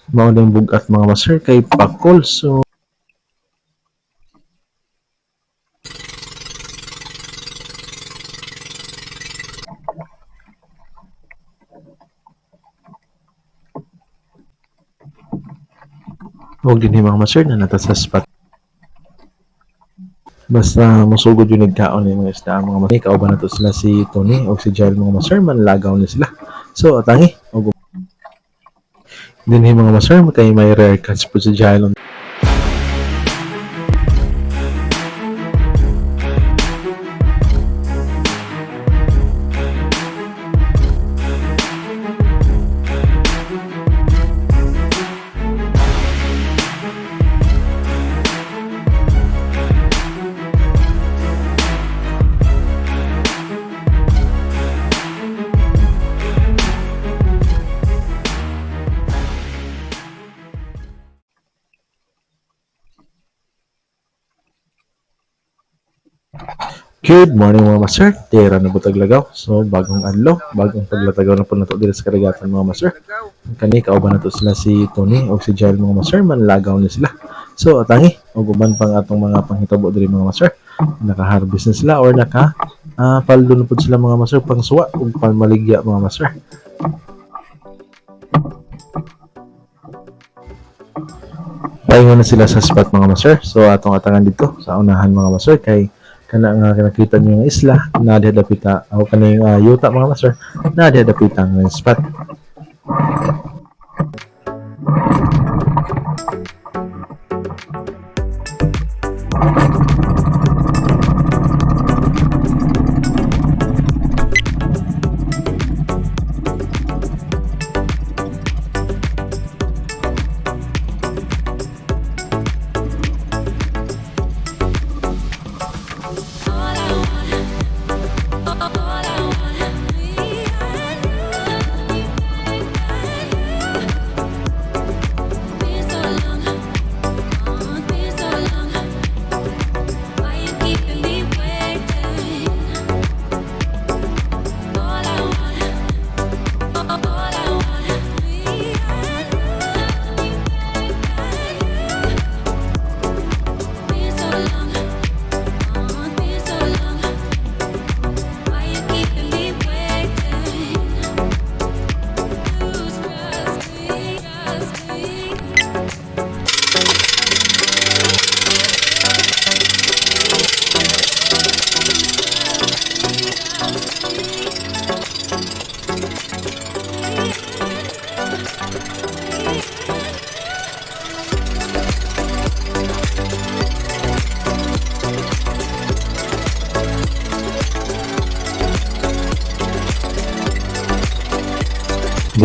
Mao din bugat mga master kay pakol. So huwag din mga master na nata sa spot. Basta musugod yung nagkaon ng mga isda ang mga master. Kauban na to sila si Tony o si Jael mga master. Manlagaw na sila. So atangi. O din mga master. Kay may rare catch po si Jael. Good morning mga master. Tira na butag lagaw. So bagong adlaw, bagong paglatagaw na po nato diri sa karagatan mga master. Kani kauban nato sila si Tony o si Jael mga master. Manlagaw ni sila. So atangi, og uban pang atong mga panghitabo diri mga master. Naka-harvest na sila or paldo na pud sila mga master pang suwa ug pamaligya mga master. Paingon na sila sa spot mga master. So atong atangan dito sa unahan mga master kay kana nga nakita niyo nga isla na dapita o kaning yuta mga master na dapita nga spot.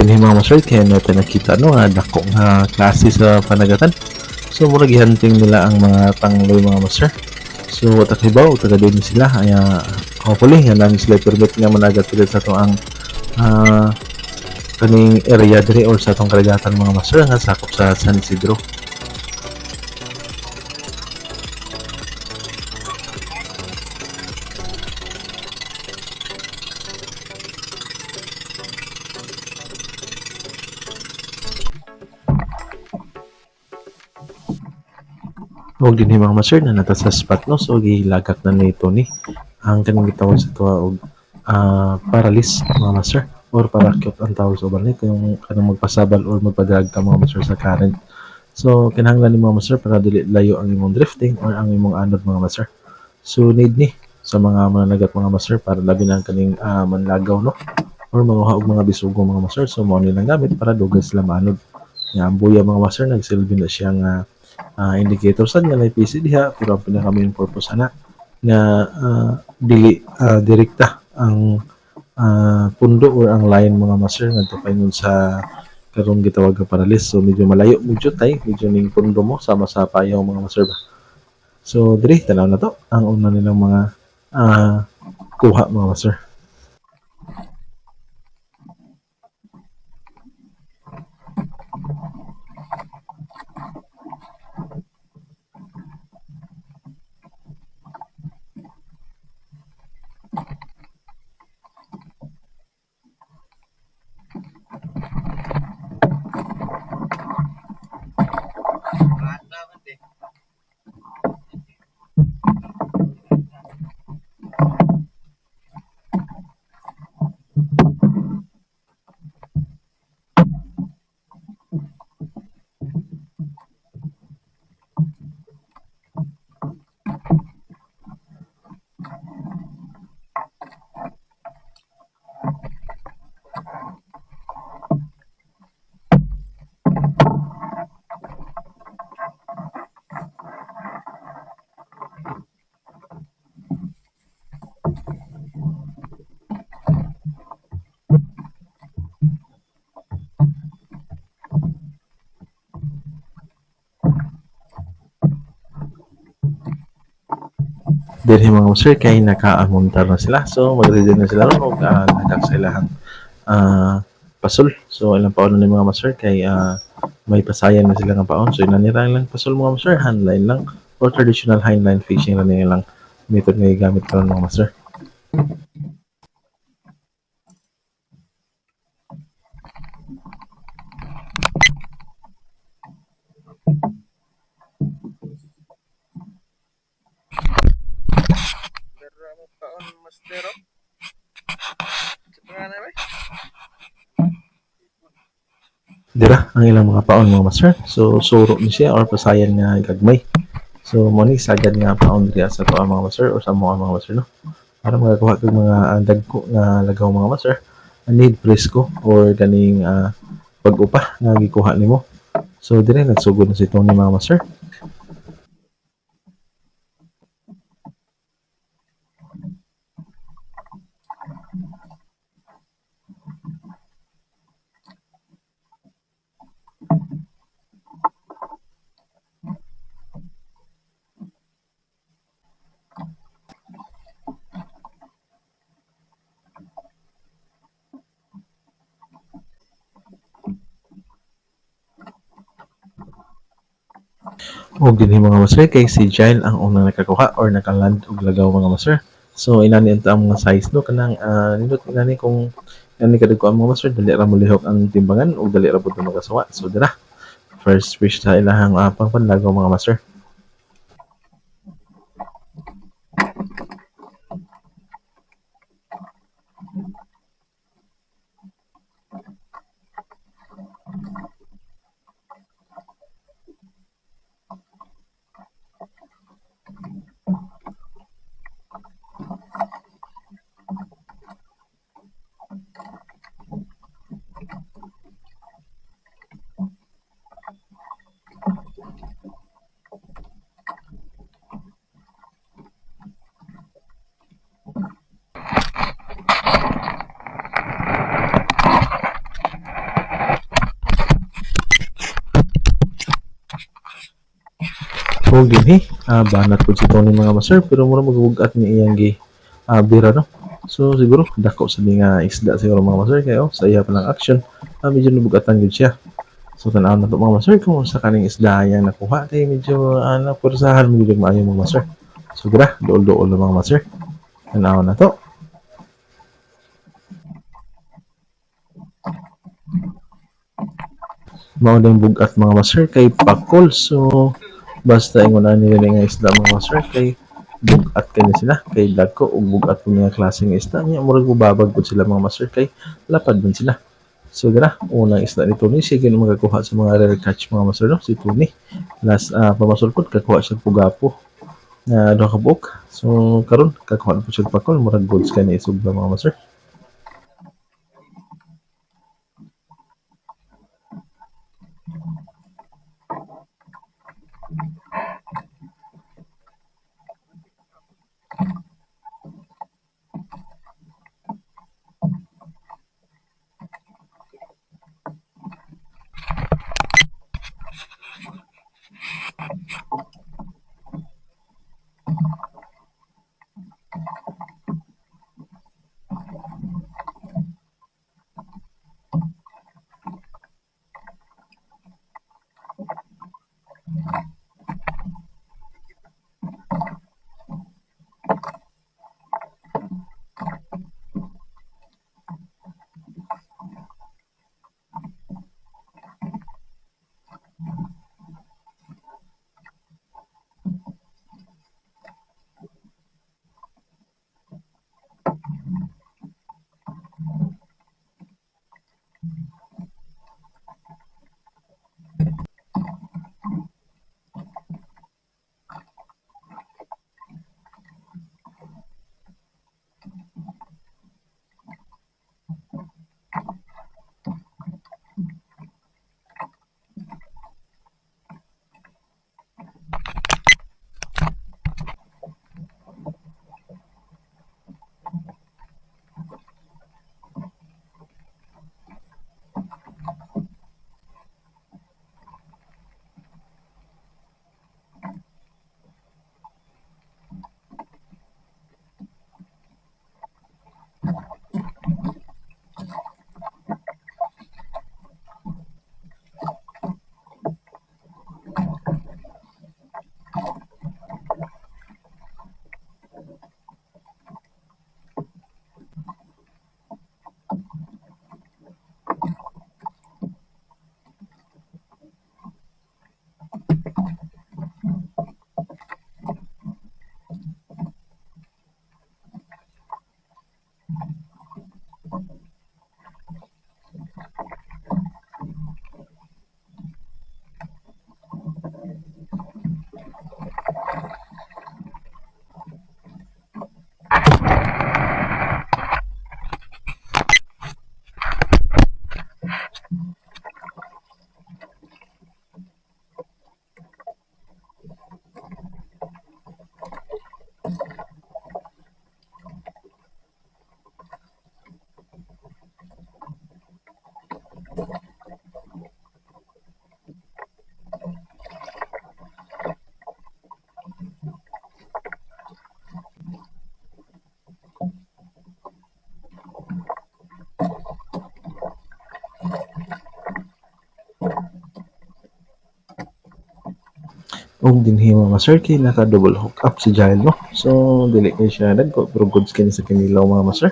Din mga master kaya natin nakita nga dako nga klase sa panagatan. So murag gihanting nila ang mga tangloy mga master. So takibaw taga din sila ay hopefully yan lang sila permit nga managat ulit sa to ang kaning area diri or sa atong karagatan mga master nga sakop sa San Isidro. Og din mga master na nata sa spot no so gilagak na ni Tony ang kanang gitawag sa tuwa og paralis mga master or parakyot ang tawag sa uban kung kanang magpasabal or magpadrag ta mga master sa current. So kinahanglan ni mga master para dili layo ang imong drifting or ang imong anod mga master. So need ni sa mga managat mga master para labi na kaning manlagaw no or manguha og mga bisugo mga master. So mao nilang gamit para dugay sila manod. Nga ang buya mga master nagsilbi na siya nga indicator sad nga may PC diha pero ang pinaka main purpose ana nga dili direkta ang pundo or ang line mga master ngadto paingon sa karong gitawag nga paralis. So medyo malayo medyo tay medyo ning pundo mo sama sa payaw mga master ba. So diri tanaw na to ang una nilang mga kuha mga master. Dinhi mga master kay nakaamontar na sila. So magready na sila ron og lagak sa ilahang pasol. So ilang paon na ni mga master kay may pasayan na sila nga paon. So inanira lang pasol mga master, handline lang or traditional handline fishing lang nilang method nga gamit karon mga master. Dira ang ilang mga paon mga master. So suro ni siya or pasayan nga gagmay. So mo ni sagad nga paon diri sa to mga master or sa mga master no. Para magakuha kag mga dagko nga lagaw mga master. Need presko or ganing pag-upa nga gikuha nimo. So dire nagsugod na si Tony mga master. Og dinhi mga master kay si Jail ang unang nakakuha or nakaland og lagaw mga master. So inani unta ang mga size no kanang nindot inani kung inani kadagko ang mga master dali ra mo lihok ang timbangan ug dali ra pud magasawa. So dira first fish sa ilahang pangpanlagaw mga master. Og dinhi banat pud si Tony mga master pero mura magbugat ni iyang gi bira no. So siguro dako sa nga isda siguro mga master kay sa iya pa lang action medyo nabugatan gid siya. So tanaw na to mga master kung sa kaning isda yang nakuha kay medyo napursahan mo gid maayo mga master. So gra dool-dool na mga master. Tanaw na to. Mao ding bugat mga master kay pakol. So basta ingon ani nila nga isda mga master kay bugat kani sila kay dagko ug bugat po nga klaseng isda nya murag mubabag pud sila mga master kay lapad man sila. So dira unang isda ni Tony sige na magakuha sa mga rare catch mga master no si Tony. Last pamasulpot kakuha siya pugapo nga duha ka buok. So karon kakuha na po siya pakol murag goods kani isog mga master. Og dinhi mga sir kay naka-double hook up si Jael no. So dili kay siya nagko pero goods kini sa kinilaw mga master.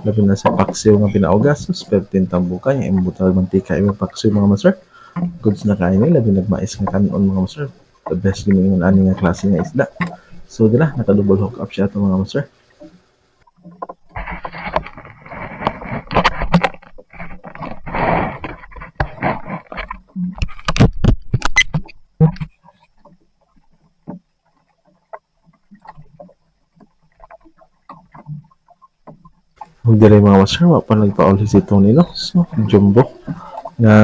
Labi na sa paksiw nga pinaugas, so 15 tambuka yung imbutang mantika yung paksiw mga master. Goods na kain nila, labi nagmais nga kanon mga master. The best giningon ani nga klase nga isda. So dila naka-double hook up siya ato mga master. Ug diri mga master wa pa nagpauli si Tony no. So jumbo nga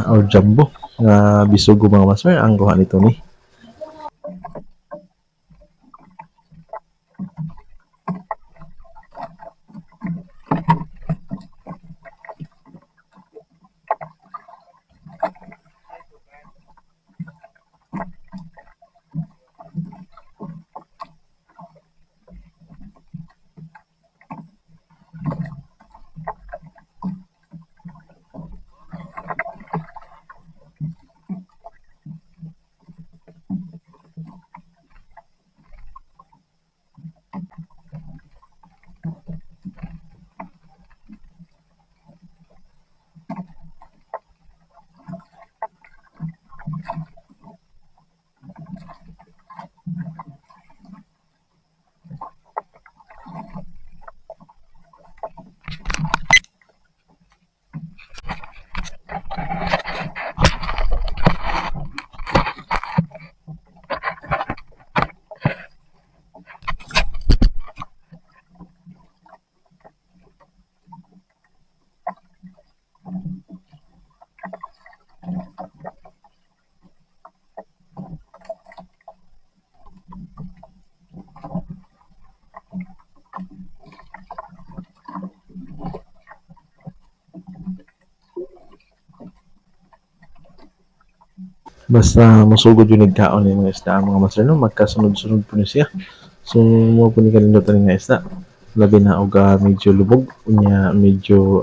or jumbo nga bisugo mga master ang kuha ni Tony. Basta mosugod yung nagkaon yung mga isda mga master no, magkasunod-sunod po ni siya. So mo po ni kanindutan nga isda. Labi na og medyo lubog, unya medyo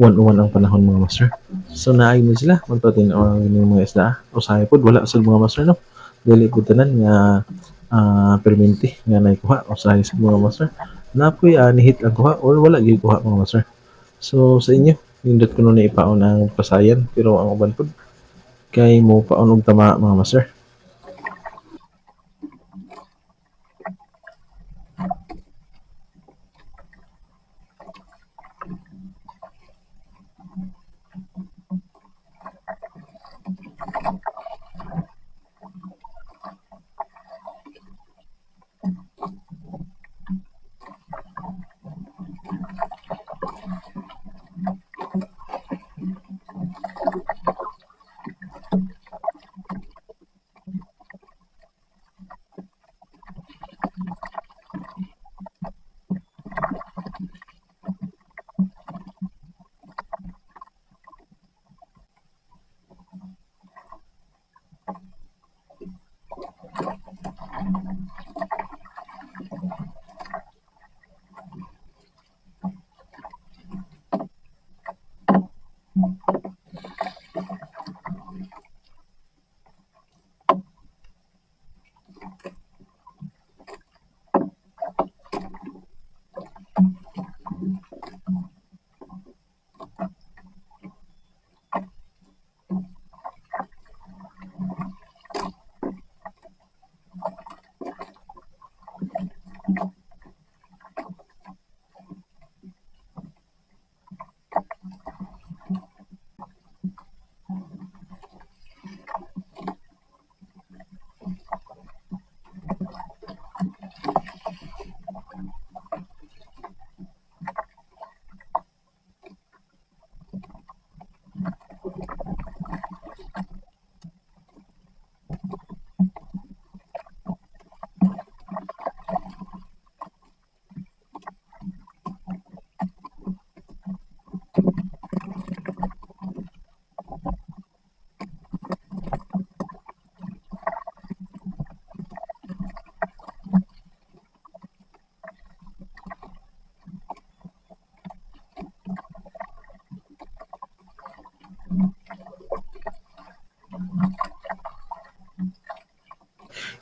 uwan-uwan ang panahon mga master. So naay mo sila magpatin ang mga isda. Usahay pod wala sa mga master no. Dili ko tanan nga perminti nga naikuha usahay sa mga master. Napoy nihit ang kuha or wala gyud kuha mga master. So sa inyo, nindot ko nun ipaon ang pasayan pero ang uban pod kay mo paon og tama mga master.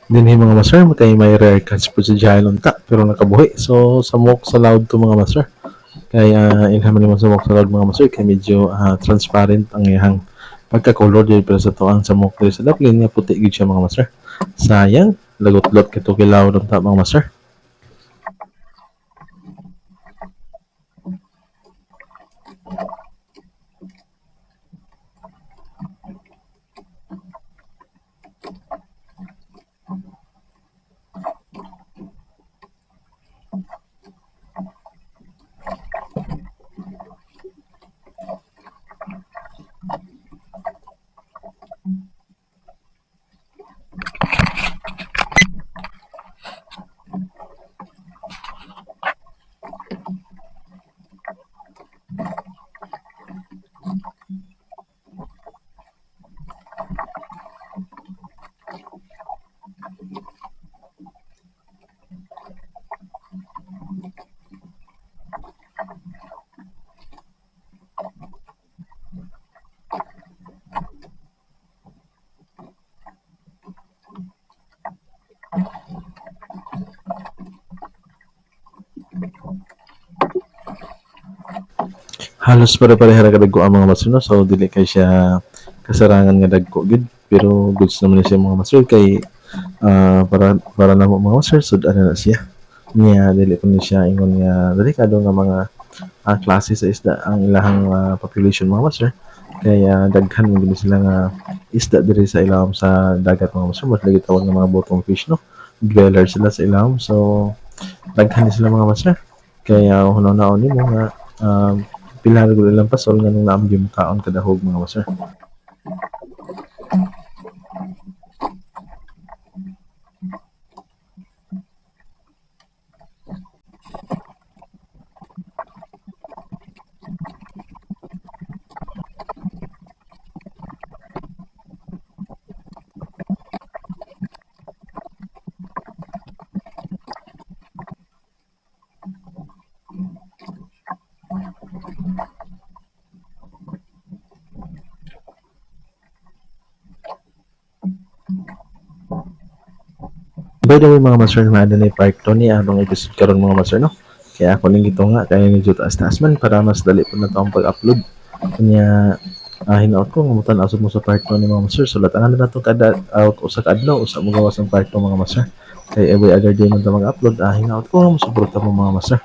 Dinhi mga master kay may rare cards po sa Giant unta pero nakabuhi. So samok sa loud to mga master. Kaya ilham naman sa samok sa loud mga master kay medyo transparent ang iyang pagka-color dito pero sa tuang samok dito sa daplin nga puti gid siya mga master. Sayang lagot-lot kito kilaw unta mga master. Halos pare-pareha ra kadagko ang mga master no. So dili kay siya kasarangan nga dagko gid pero goods naman ni siya mga master kay para na mo mga master sud ana na siya. Niya dili ko ni siya ingon nga delikado nga mga klase sa isda ang ilahang population mga master. Kaya daghan man gid sila nga isda diri sa ilawom sa dagat mga master. Mas lagi tawag nga mga bottom fish no. Dweller sila sa ilawom. So daghan ni sila mga master. Kaya hunaw-naon nimo nga pila ra gud ilang pasol nga nung naamgyo mo kaon kada hog mga master. By the way mga master na na part 2 ni atong episode karon mga master no. Kaya ako ning gito nga kaya ni jud taas man para mas dali po na to ang pag-upload. Kanya hinaot ko nga mutan asod mo sa part 2 ni mga master. Sulatan na nato kada usa ka adlaw usa mo gawas ang part 2 mga master. Kay every other day man ta mag-upload hinaot ko nga suporta mo mga master.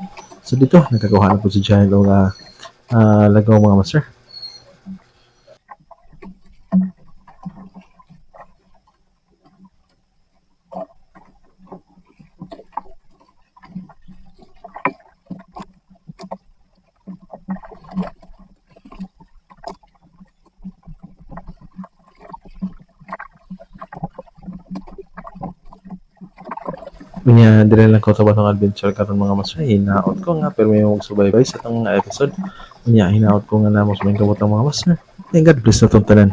So dito nagkakuha na po si Giant og lagaw mga master. Unya diri lang ko sa adventure karon mga master. Hinaot ko nga pero may magsubaybay sa itong episode. Unya hinaot ko nga na mo sa mga kabutang mga master. Thank God bless na tong tanan.